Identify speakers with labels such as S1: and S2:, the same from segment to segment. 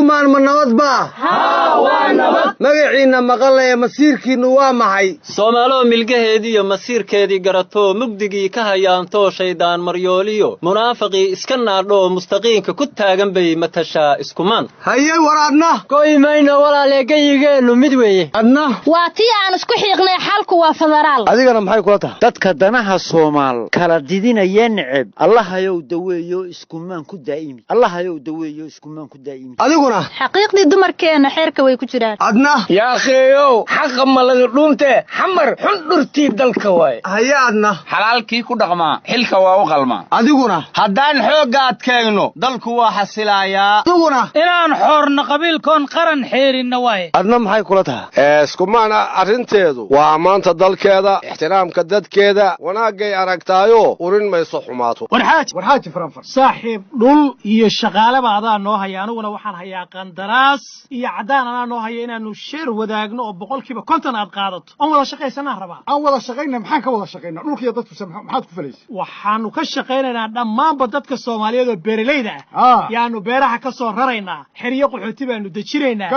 S1: iskumaan ma nabad baa waa nabad magaciina maqal ee masiirkiinu waa maxay
S2: Soomaalo milgaheedii iyo masiirkeedii garato mugdigii ka hayaanto shaydaan maryooliyo munaafiqi iska naadho mustaqiinka ku taagan bay matasha iskumaan
S1: haye waraadna
S3: qoymayna walaaleegayigeenu mid weeye
S1: adna
S4: waa tii aan isku xiiqnay xalku waa federaal
S1: adigana maxay kula tahay
S5: dadka danaha Soomaal kala didinaya nicib allahayow daweeyo iskumaan ku daa'imi allahayow daweeyo iskumaan ku daa'imi
S1: adiguna
S4: xaqiiqdii dumarkeena xeerka way ku jiraan
S1: adna
S3: yaa akhiyow xaq ma laga dhunte xamar xun dhurtii dalka way
S1: haye adna
S6: xalaalkii ku dhaqmaa xilka waa u qalmaa
S1: adiguna
S6: haddaan xoogga adkeeyno dalku waa xasilayaa
S1: adiguna
S3: inaan xoorna qabiilkoon qaran xeerinna way
S1: adna maxay kula tahay
S7: iskumaana arrinteedu waa maanta dalkeeda ixtiraamka dadkeeda wanaagay aragtaayo urin mayso xumaato
S3: warxaaji faranfar saaxiib dhul iyo shaqaalaba adaa noo haya aniguna waxaan hayaa qandaraas iyo cadaan anaa noo haya inaanu sheer wadaagno oo 50% aad qaadato aan wada shaqaysanaa rabaa
S8: aan wada shaqaynaa maxaan ka wada shaqaynaa dhulkiiyo dadku maxaad ku falaysaa
S3: waxaanu ka shaqaynaynaa dhammaanba dadka Soomaaliyeed oo beeralayda ah yaanu beeraha ka soo raraynaa xiriyo qaxooti baanu dejinaynaa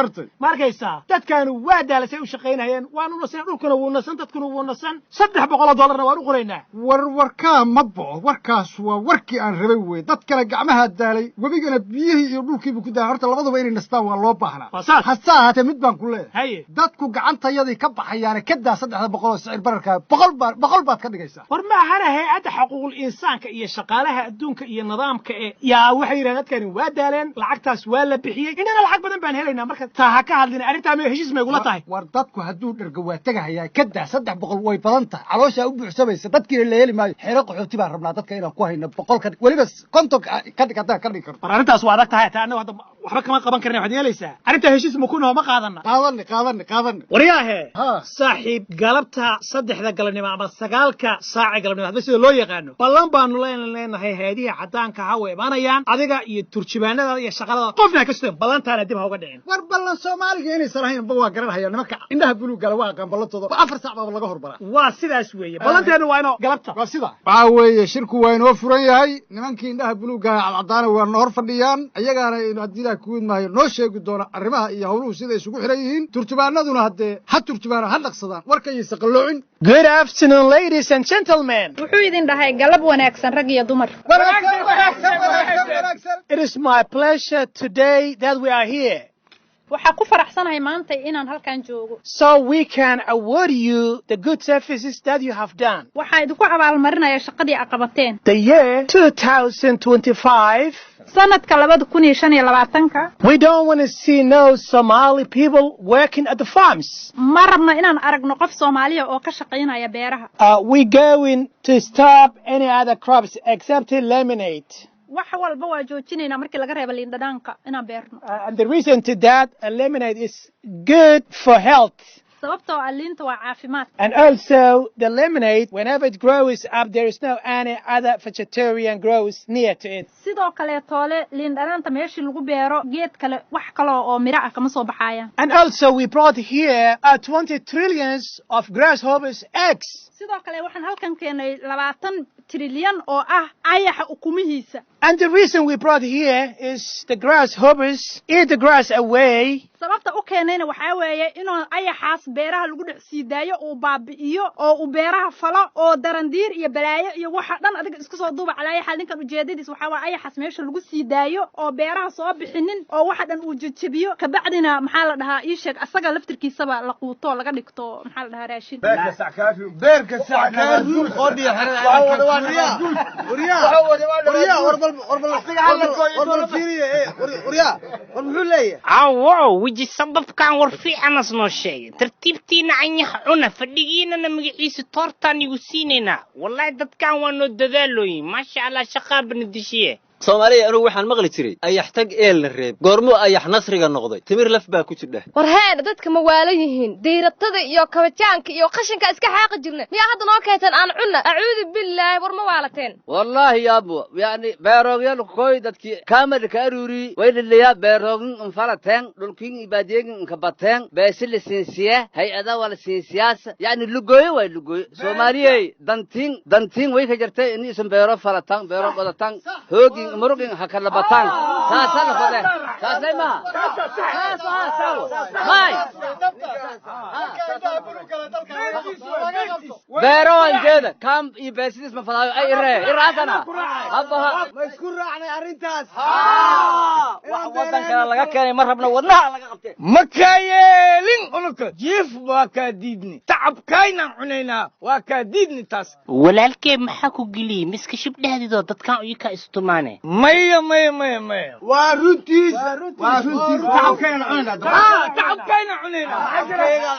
S3: markaysaa dadkaanu waa daalasay u shaqaynayeen waanu nasan dhulkuna wuu nasan dadkuna wuu nasan $300 waan u qoraynaa
S8: warkaa ma boo warkaas waa warkii aan rabay weey dadkana gacmaha daalay wabigana biyihii iyo dhulkiiba ku daalay horta labaduba inay nastaan waa loo baahnaa hasaa hata mid baan ku leeyahay dadku gacantayadii ka baxayaan ka daa $300 sicir bararka 100 baad ka dhigaysaa
S3: war ma ahana hay'adda xuquuqul insaanka iyo shaqaalaha adduunka iyo nidaamka ee yaa waxay yiraahdeen dadkani waa daaleen lacagtaas waa la bixiyay inana lacag badan baan helaynaa marka taa ka hadlina arrinta ma heshiis ma igula tahay
S8: war dadku hadduu dherga waa tagahayaa ka daa 300 way badan tahay caloosha u buuxsamaysa dadkii la heli maayo xeero qaxooti baan rabnaa dadka inaan ku hayno 100 waliba konton ka dhig karo
S3: war arrintaas waa adag tahay taa anagu hadda waxba kama qaban karnaa waxaad yeelaysaa arrinta heshiis ma ku noo ma qaadana wariyaahe saaxiib galabta 3 galabnimo ama 9 saac galabnimo hadba sida loo yaqaano ballan baanu leenahay hay'adaha cadaanka ha way imaanayaan adiga iyo turjubaanada iyo shaqalada qofna ka soo ballantaana dib ha uga dhicin
S8: war ballan Soomaaliga inay sarahayn ba waa garanaya nimanka indhaha buluug gala waa qan ballantooda 4 saac baa laga horbara
S3: waa sidaas weeye ballanteenu waa inoo galabta
S8: waa sida waa weeye shirku waa inoo furan yahay nimankii indhaha buluug gala cadaan waa hor fadhiyaan ayagaana inuu hadii ku idmaayo noo sheegi doona arrimaha iyo hawluhu sida isugu xiran yihiin turjubaanaduna hadee ha turjubaana ha dhaqsadaan warkaysa qalloocin.
S3: Good afternoon ladies and gentlemen.
S4: Wuxuu idin dhahay galab wanaagsan rag iyo dumar.
S3: It is my pleasure today that we are here.
S4: Waxaa ku faraxsanahay maanta inaan halkan joogo.
S3: So we can award you the good services that you have done.
S4: Waxaa idinku abaalmarinayaa shaqadii aad qabateen.
S3: The year 2025.
S4: Sanadka 2025.
S3: We don't want to see no Somali people working at the farms.
S4: Ma rabno inaan aragno qof Soomaaliya oo ka shaqeynaya beeraha.
S3: We going to stop any other crops except lemonade.
S4: wax walba waa joojinayna markii laga reebo liin dhanaanka inaan beerno.
S3: And the reason to that lemonade is good for health.
S4: sababtoo ah liinta waa caafimaad.
S3: And also the lemonade whenever it grows up there is no any other vegetarian grows near to it.
S4: sidoo kale toole liin dhanaanta meeshii lagu beero geed kale wax kale oo miro ah kama soo baxayaan.
S3: And also we brought here 20 trillions of grasshoppers eggs.
S4: sidoo kale waxaan halkan keenay 20 trilyan oo ah ayaxa ukumihiisa.
S3: And the reason we brought here is the grasshoppers eat the grass away.
S4: sababta u keenayna waxa weeye inuu ayaxaas beeraha lagu dhicsiidaayo oo baabi'iyo oo u beeraha falo oo darandiir iyo balaayo iyo waxa dhan adiga isku soo duuba calaayo xal ninkan ujeedadiis waxa waa ayaxaas meesha lagu siidaayo oo beeraha soo bixinin oo waxa dhan uu jajabiyo ka bacdina maxaa la dhahaa ii sheeg asaga laftirkiisaba la quuto laga dhigto maxaa la dhahaa raashin
S1: beerka sackaadu qodiya xirada wariya warbal fiiriye wariya war muxuu leeyahay
S9: وجي سبب كان ورفي أنا سنو شيء ترتيبتينا عنيح عنا فدقينا نمجيس طورتان يوسينينا والله داد كان وانو دذالوي ما شاء الله شقاب ندشيه
S2: Soomaaliya anu waxaan maqli jiray ayax tag eel la reeb goormo ayax nasriga noqday timir laf baa ku jidha
S10: war heed dadka ma waala yihiin diiratada iyo kabajaanka iyo qashinka iska xaaqi jirnay miya hadda noo keentan aan cunna a'uudu billahi war ma waalateen
S11: wallahi yaabo yani beeroogyada kooy dadkii kaamada ka aruri way dhiliya beeroogin falateen dhulkiin ibaadiyeen ka bateen beesil lisensiya hay'ada wala siyaasa yani lugooyo way lugooyo Soomaaliya dantiin way ka jirtay in isan beero falatan beero qodatan hoogin murugin hakala batan taasana fadhe taasay ma may beero anjeeda kam iyo beesidis ma fadaayo ay iraasana abaha
S1: ma isku raacnay arrintaas
S11: wax wadanka laga keenay mar rabna wadnaha laga qabtay
S6: ma kayeelin unuka jiif waa ka diidni tacabkayna cunayna waa ka diidni taas
S9: walaalkee maxaa ku geliye miska shibdhahdidoo dadkan uyi ka istumaane
S6: maya
S1: waa runtiis tacabkayna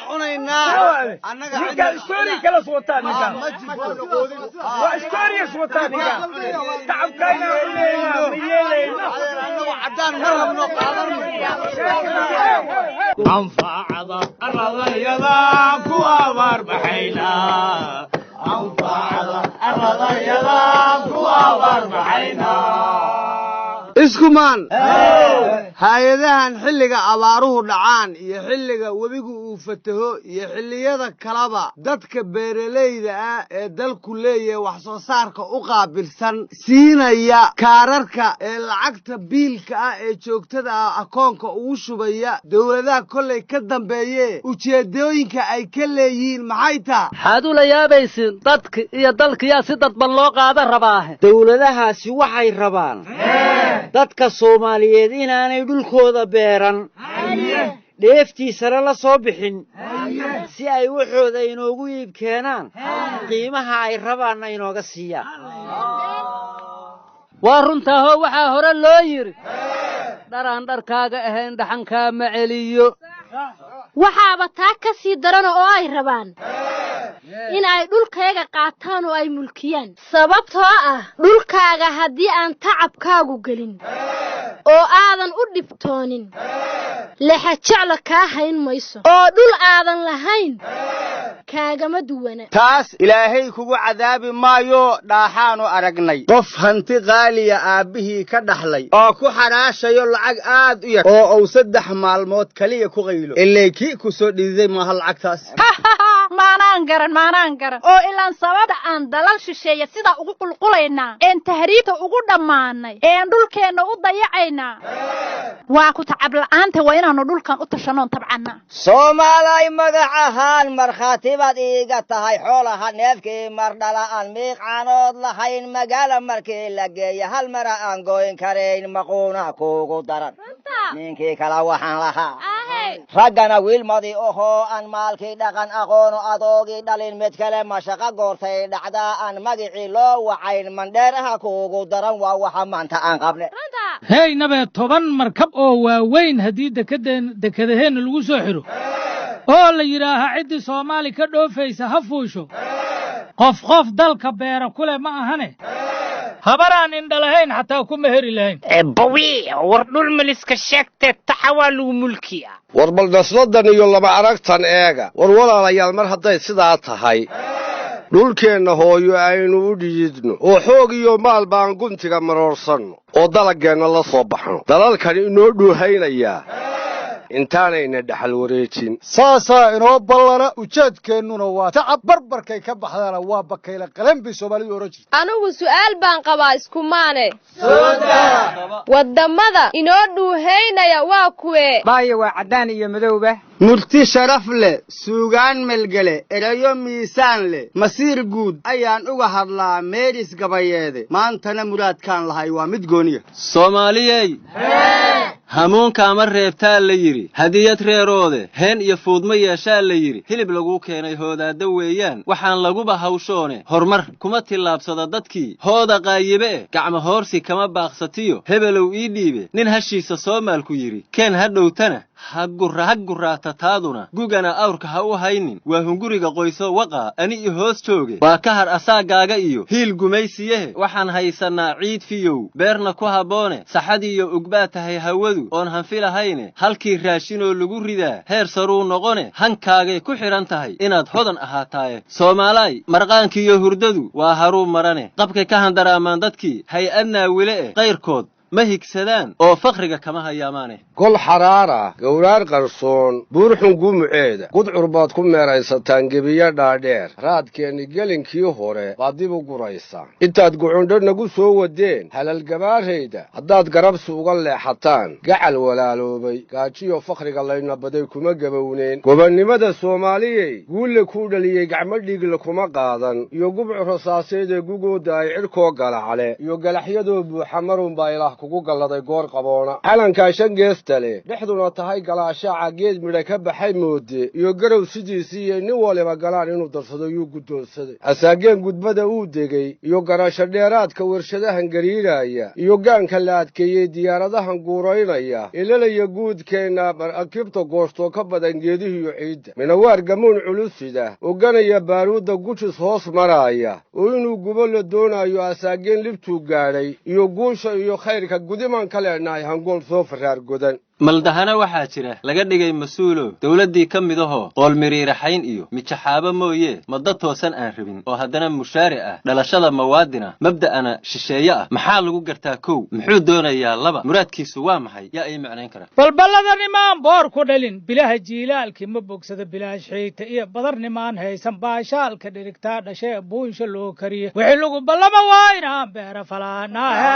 S1: cunaynaa annaga
S6: ninka story kala sootaa ninka waa stories wataa ninka tacabkayna cunayna miyeeleyna
S1: annagu caddaan ma rabno qaadan
S6: anfaacada arradayada ku abaar baxayna anfaacada arradayada ku abaar baxayna
S1: iskumaan hay-adahan xilliga abaaruhu dhacaan iyo xilliga webigu uu fataho iyo xilliyada kaleba dadka beeralayda ah ee dalku leeyahay wax soo saarka u qaabilsan siinaya kaararka ee lacagta biilka ah ee joogtada ah akoonka ugu shubaya dowladaha kollay ka dambeeye ujeedooyinka ay ka leeyihiin maxay taha
S5: maxaad ula yaabaysin dadka iyo dalkiyaa si dadban loo qaada rabaahe dowladahaasi waxay rabaan dadka Soomaaliyeed inaanay dhulkooda beeran dheeftiisana la soo bixin si ay waxooda inoogu iib keenaan qiimaha ay rabaanna inooga siiyaan waa runtaa waxaa hore loo yiri dharaan dharkaaga ahayn dhaxankaa ma celiyo
S10: waxaaba taa ka sii daran oo ay rabaan in ay dhulkayga qaataan oo ay mulkiyaan sababtoo ah dhulkaaga haddii aan tacabkaagu gelin oo aadan u dhibtoonin lexa jecla kaa hayn mayso oo dhul aadan lahayn kaagama duwana
S6: taas ilaahay kugu cadaabi maayo dhaaxaanu aragnay qof hanti qaaliya aabbihii ka dhaxlay oo ku xaraashayo lacag aad u yar oo uu 3 maalmood kaliya ku qaylo ilaa kii ku soo dhiiday maaha lacagtaas
S4: maanaan garan oo ilaan sababta aan dalal shisheeye sida ugu qulqulaynaa een tahriibta ugu dhammaanay een dhulkeenna u dayacaynaa waa ku tacab la'aanta waa inaanu dhulkan u tashanoon tabcanna
S12: Soomaalay magac ahaan markhaati baad iiga tahay xoolaha neefkii mar dhala aan miiqaanood lahayn magaala markii la geeya hal mara aan gooyn karayn maquuna kuugu daran ninkii kala waxaan lahaa raggana wiilmadii ohoo aan maalkii dhaqan aqoono adoogii dhalin mid kale mashaqa goortay dhacdaa aan magicii loo wacayn mandheeraha kuugu daran waa waxa maanta aan qabne
S13: hey nabe 10 markab oo waaweyn haddii dekedaheenna lagu soo xiro oo la yidhaaha ciddii Soomaali ka dhoofaysa ha fuusho qof dalka beera kule ma ahane habaraan indhalahayn xataa kuma heri lahayn
S9: bawi war dhul maliska sheegtee taxawaa lagu mulkiya
S7: war bal nasladan iyo laba aragtan eega war walaalayaal mar hadday sidaa tahay dhulkeenna hooyo aynu u dhiyidno oo xoog iyo maal baan guntiga maroorsanno oo dalageenna la soo baxno dalalkani inoo dhuuhaynayaa intaanayna dhaxal wareejin
S8: saasaa inoo ballana ujeedkeennuna waa tacab barbarkay ka baxdaana waa bakayla qalanbi Soomaalidu oran jirtay
S10: anigu su'aal baan qabaa iskumaane wadamada inoo dhuuhaynaya waa kuwe
S6: baayo waa cadaan iyo madowba
S1: murti sharaf leh suugaan melgele erayo miisaan leh masiir guud ayaan uga hadlaa meeris gabayeede maantana muraadkaan lahay waa mid gooniya
S2: Soomaaliyey hamuunka ma reebtaa la yiri hadiyad reeroode heen iyo fuudma yeeshaa la yiri hilib lagu keenay hoodaada weeyaan waxaan laguba hawshoone hormar kuma tilaabsada dadkii hooda qaayibe gacmo hoorsi kama baaqsatiyo hebelow ii dhiibe nin hashiisa Soomaalku yiri keen hadhowtana hagguraata taaduna gugana awrka ha u haynin waa hunguriga qoyso waqa ani iyo hoos jooge waa ka har asaagaaga iyo hiil gumaysiye waxaan haysanaa ciid fiyow beerna ku haboone saxad iyo ugbaa tahay hawadu oon hanfilahayne halkii raashinoo lagu ridaa heer saruu noqone hankaagay ku xidhan tahay inaad hodan ahaataaye Soomaalay marqaankiiyo hurdadu waa haruu marane qabka ka handaraamaan dadkii hay-adnaa wile qayrkood ma higsadaan oo faqriga kama hayaamaane
S7: gol xaraara gowraar qarsoon buurxun gumuceeda gudcur baad ku meeraysataan gebiya dhaadheer raadkeenni gelinkii hore baad dib u guraysaan intaad gucundho nagu soo wadeen halalgabaarayda haddaad garabsi uga leexataan gacal walaaloobay gaajiyo fakhriga laynabaday kuma gabowneen gobonnimada soomaaliyey guulle kuu dhaliyey gacmo dhiigle kuma qaadan iyo gubcu rasaaseed ee gugooda ay cidhkoo galacale iyo galaxyadoo buuxa marun baa ilaah kugu galladay goor qaboona calankaa shan geesta leh dhexduna tahay galaashaaca geed midha ka baxay moode iyo garow sidiisiiyo nin waliba galaan inuu darsado yuu guddoonsaday asaageen gudbada uu degey iyo garasho dheeraadka warshadahan gariiraaya iyo gaanka la adkeeyey diyaaradahan guuraynaya ilalaya guudkeenna mar'akibta goostoo ka badan geedihiiyo ciidda minawaar gamuun culusida oganaya baaruudda gujis hoos maraaya oo inuu gubo la doonaayo asaageen libtuu gaadhay iyo guusha iyo khayrka gudimaan ka leenahay hangool soo faraar godan
S2: maldahana waxaa jira laga dhigay mas-uulo dawladdii ka mid ahoo qoolmiriiraxayn iyo mijaxaabo mooye madda toosan aan rabin oo haddana mushaari ah dhalashada mawaadina mabda'ana shisheeye ah maxaa lagu gartaa kow muxuu doonayaa laba muraadkiisu waa maxay yaa ii macnayn kara
S13: balballada nimaan boor ku dhalin bilaha jiilaalkii ma bogsada bilaash xiigta iyo badar nimaan haysan baashaalka dhirigtaa dhashee buunsha loo kariye wixii lagu ballama waa inaan beera falaanaahe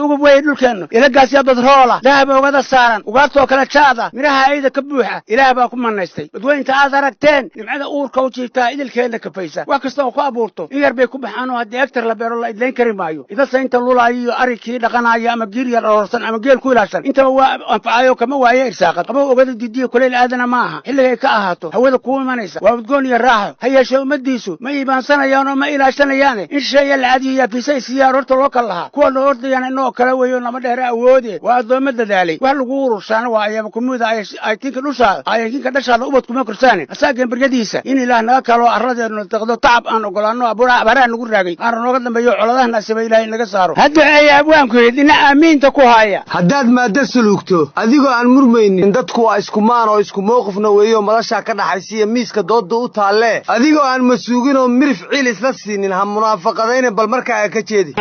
S14: ugu way dhulkeenu ilagaas ya badroola dahab ogada saaran ugaartoo kala jaada miraha ayda ka buuxa ilaah baa ku manaystay dadweynta aad aragteen nimcada uurka u jiiftaa idilkeedna kafaysa wax kasta oo ku abuurto in yar bay ku baxaan oo haddii hektar la beero la idlayn kari maayo idasa inta lulaayo iyo arigkii dhaqanaayo ama giir yar aroorsan ama geel ku ilaashan intaba waa anfacayo kama waaye irsaaqad qabo ogada didiyo kuleyl aadana ma aha xilligay ka ahaato hawada kuu imanaysa waa udgoon iyo raaxo ha yeeshee ummadiisu ma iibaansanayaan oo ma ilaashanayaane in shisheeye la cadiyo yaafiisa isiyaa aroorta loo kal lahaa kuwa loo ordayaan oo kala weeyo nama dheere awoode waa addoomma dadaalay wax lagu urursaana waa ayaaba kumuda ay tinka dhushaada ay tinka dhashaada ubad kuma korsaane asaageen baryadiisa in ilaah naga kaloo arradeenu taqdo tacab aan ogolaano abaraa nagu raagay qaar nooga dambeeyo coladaha naasiba ilaahay naga saaro hadda ay abwaanku yidina aamiinta ku haya
S1: haddaad maadda sulugto adigoo aan murmaynin dadku waa isku maan oo isku mowqifna weeyo madashaa ka dhaxaysiiya miiska doodda u taalle adigoo aan masuugin oo mirif ciil isla siinin ha munaafaqadayna bal markaa ka jeedi